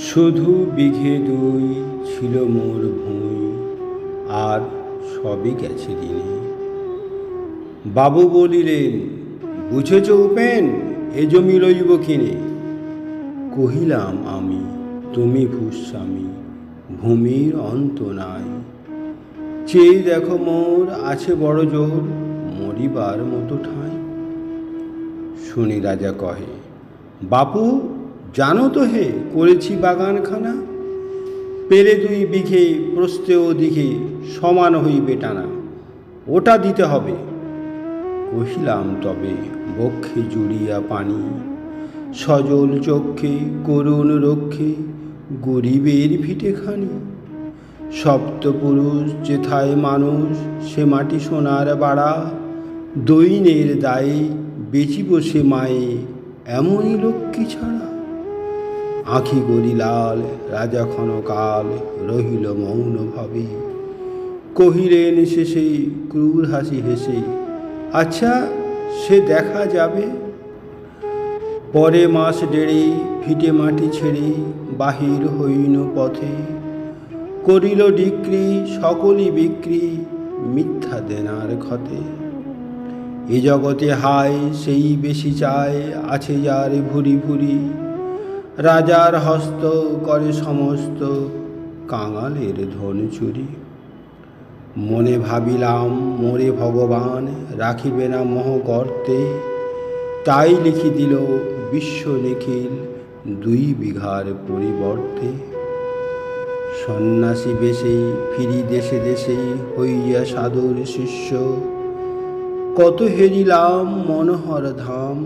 শুধু বিঘে দুই ছিল মোর ভুঁই, আর সবই গেছে দিনে। বাবু বলিলেন, বুঝেছ উপেন, এ জমি লইব কিনে? কহিলাম আমি, তুমি ভূস্বামী, ভূমির অন্ত নাই। চেয়ে দেখো মোর আছে বড় জোর, মরিবার মতো ঠাঁই। শুনি রাজা কহে, বাপু জানো তো হে, করেছি বাগানখানা। পেলে 2 বিঘে প্রস্থে ও দিঘে সমান হইবে টানা, ওটা দিতে হবে। কহিলাম তবে বক্ষে জুড়িয়া পানি, সজল চক্ষে করুণ রক্ষে গরিবের ভিটেখানি। সপ্তপুরুষ যেথায় মানুষ, সে মাটি সোনার বাড়া। দৈনের দায়ে বেচিব সে মায়ে, এমনই লক্ষ্মী ছাড়া। আঁখি গড়ি লাল, রাজা ক্ষণকাল রহিল মৌন ভাবে। কহিলেন শেষে ক্রূর হাসি হেসে, আচ্ছা সে দেখা যাবে। পরে মাস দেড়ে ভিটে মাটি ছেড়ে বাহির হইন পথে। করিল ডিক্রি সকলই বিক্রি, মিথ্যা দেনার ক্ষতে। এ জগতে হায় সেই বেশি চায়, আছে যার ভুরি ভুরি। রাজার হস্ত করে সমস্ত, কাঙালের ধন চুরি। মনে ভাবিলাম মোরে ভগবান রাখিবে না মোহ গর্তে। তাই লিখি দিল বিশ্ব নিখিল 2 বিঘার পরিবর্তে। সন্ন্যাসী বেশে ফিরি দেশে দেশে, হইয়া সাধুর শিষ্য। কত হেরিলাম মনোহর ধাম,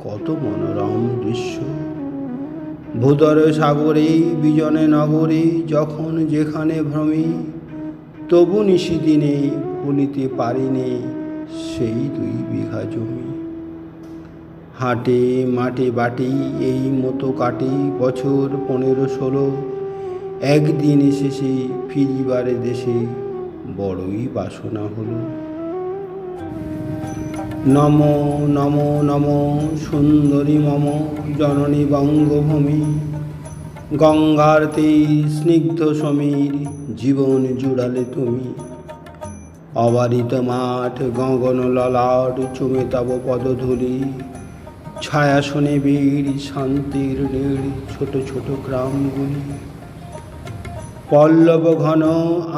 কত মনোরম দৃশ্য। ভূধর সাগরে বিজনে নগরে যখন যেখানে ভ্রমি, তবু নিশিদিনে ভুলিতে পারিনে সেই 2 বিঘা জমি। হাটে মাঠে বাটি এই মতো কাটি বছর 15-16। একদিন শেষে ফিরিবারে দেশে বড়ই বাসনা হলো। নম নম নম সুন্দরী মম জননী বঙ্গভূমি। গঙ্গার তীর স্নিগ্ধ সমীর, জীবন জুড়ালে তুমি। অবারিত মাঠ গগন ললাট, চুমে তব পদধূলি। ছায়া শুনে বীর শান্তির নীড়, ছোট ছোট গ্রামগুলি। পল্লব ঘন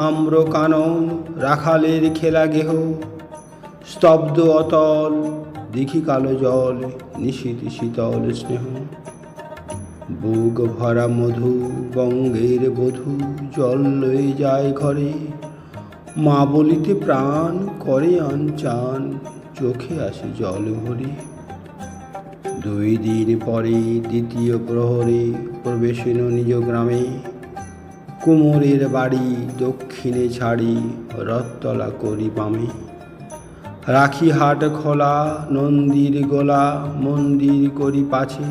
আম্র কানন, রাখালের খেলা গেহ। স্তব্ধ অতল দেখি কালো জল, নিশীথ শীতল স্নেহ। বুক ভরা মধু বঙ্গের বধূ, জল লয়ে যায় ঘরে। মা বলিতে প্রাণ করে আনচান, চোখে আসে জল ভরে। 2 দিন পরে দ্বিতীয় প্রহরে প্রবেশিল নিজ গ্রামে। কুমোরের বাড়ি দক্ষিণে ছাড়ি, রথতলা করি বামে। রাখি হাট খোলা নন্দীর গোলা, মন্দির করি পাছে।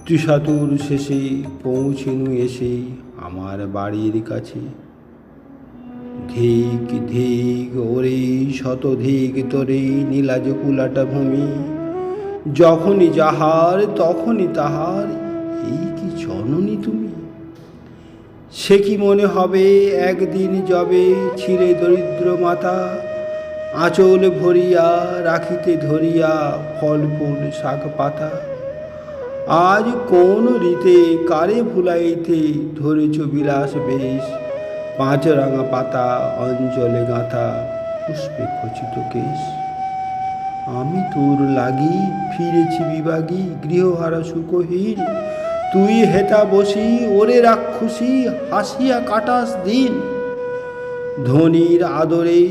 ত্রিশাতুর শেষে পৌঁছিনু এসে আমার বাড়ির কাছে। ধিক ধিক ওরে শতধিক তোরে নীলাজ কুলাটা ভূমি। যখনই যাহার তখনই তাহার, এই কি জননী তুমি। সে কি মনে হবে একদিন যবে ছিলে দরিদ্র মাতা। আঁচল ভরিয়া রাখিতে ধরিয়া ফল ফুল শাক পাতা। আজ কোন রীতে কারে ভুলাইতে ধরেছ বিলাস বেশ। 5 রাঙা পাতা অঞ্চলে গাঁথা, পুষ্পে খচিত কেশ। আমি তোর লাগি ফিরেছি বিভাগী, গৃহহারা সুখহীন। তুই হেতা বসি ওরে রাক্ষসী, হাসিয়া কাটাস দিন। ধনির আদরে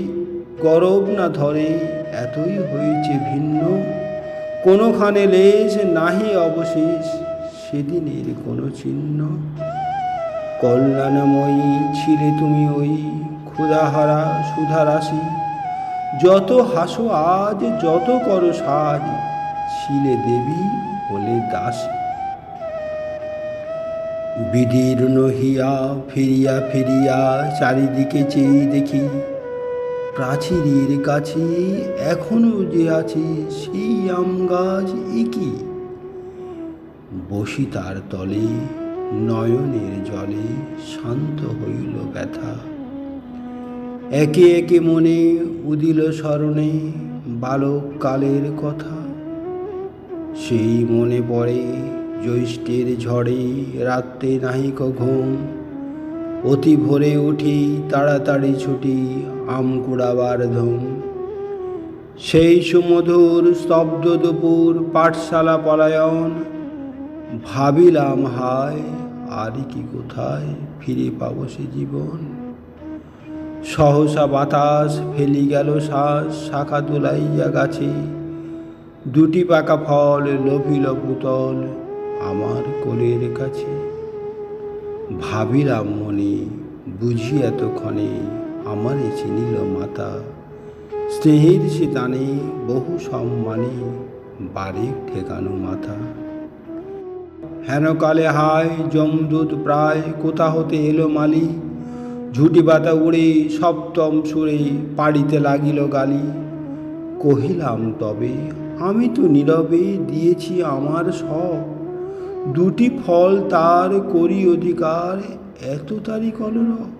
গরব না ধরে, এতই হয়েছে ভিন্ন। কোনোখানে লেশ নাহি অবশেষ, সেদিনের কোনো চিহ্ন। কল্যাণময়ী ছিলে তুমি ওই, ক্ষুধাহারা সুধারাশি। যত হাসো আজ যত করো সাজ, ছিলে দেবী হলে দাসী। বিদীর্ণ হিয়া ফিরিয়া ফিরিয়া চারিদিকে চেয়ে দেখি। প্রাচীরের কাছে এখনো যে আছে সেই আম গাছ, একি বসি তার তলে, নয়নের জলে শান্ত হইল ব্যথা। একে একে মনে উদিল স্মরণে বালককালের কথা। সেই মনে পড়ে জ্যৈষ্ঠের ঝড়ে রাত্রে নাহিক ঘুম, অতি ভোরে উঠি তাড়াতাড়ি ছুটি আম কুড়াবার ধুম। সেই সুমধুর স্তব্ধ দুপুর পাঠশালা পলায়ন, ভাবিলাম হায় আর কি কোথায় ফিরে পাবো সে জীবন। সহসা বাতাস ফেলি গেল শ্বাস শাখা তুলাইয়া গাছে, দুটি পাকা ফল লোভিল পুতল আমার কোলের কাছে। ভাবিলাম মনে বুঝি এতক্ষণে আমারে চিনিল মাতা, স্নেহের সে টানে বহু সম্মানে বাড়ির ঠেকানো মাথা। হেনকালে হায় যমদূত প্রায় কোথা হতে এলো মালি, ঝুটি পাতা উড়ে সপ্তম সুরে পাড়িতে লাগিল গালি। কহিলাম তবে আমি তো নীরবে দিয়েছি আমার সব, দুটি ফল তার করি অধিকার এত তারি কলরব।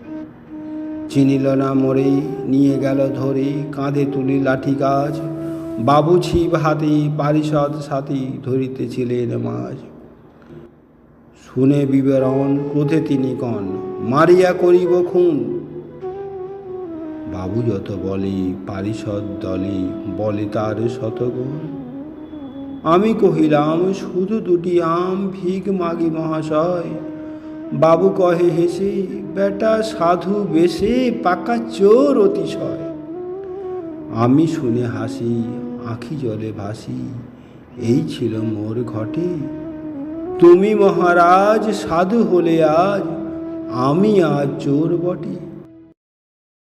চিনিল না মোরে নিয়ে গেল ধরে কাঁধে তুলি লাঠি গাছ, বাবু ছিপ হাতে পারিষদ সাথী ধরিতেছিলেন মাছ। শুনে বিবরণ ক্রোধে তিনি কন মারিয়া করিব খুন। বাবু যত বলে পারিষদ দলে বলে তার শতগুণ। আমি কহিলাম শুধু দুটি আম ভিক মাগি মহাশয়। বাবু কহে হেসে বেটা সাধু বেশে পাকা চোর অতিশয়। আমি শুনে হাসি আঁখি জলে ভাসি, এই ছিল মোর ঘটে। তুমি মহারাজ সাধু হলে আজ, আমি আজ চোর বটে।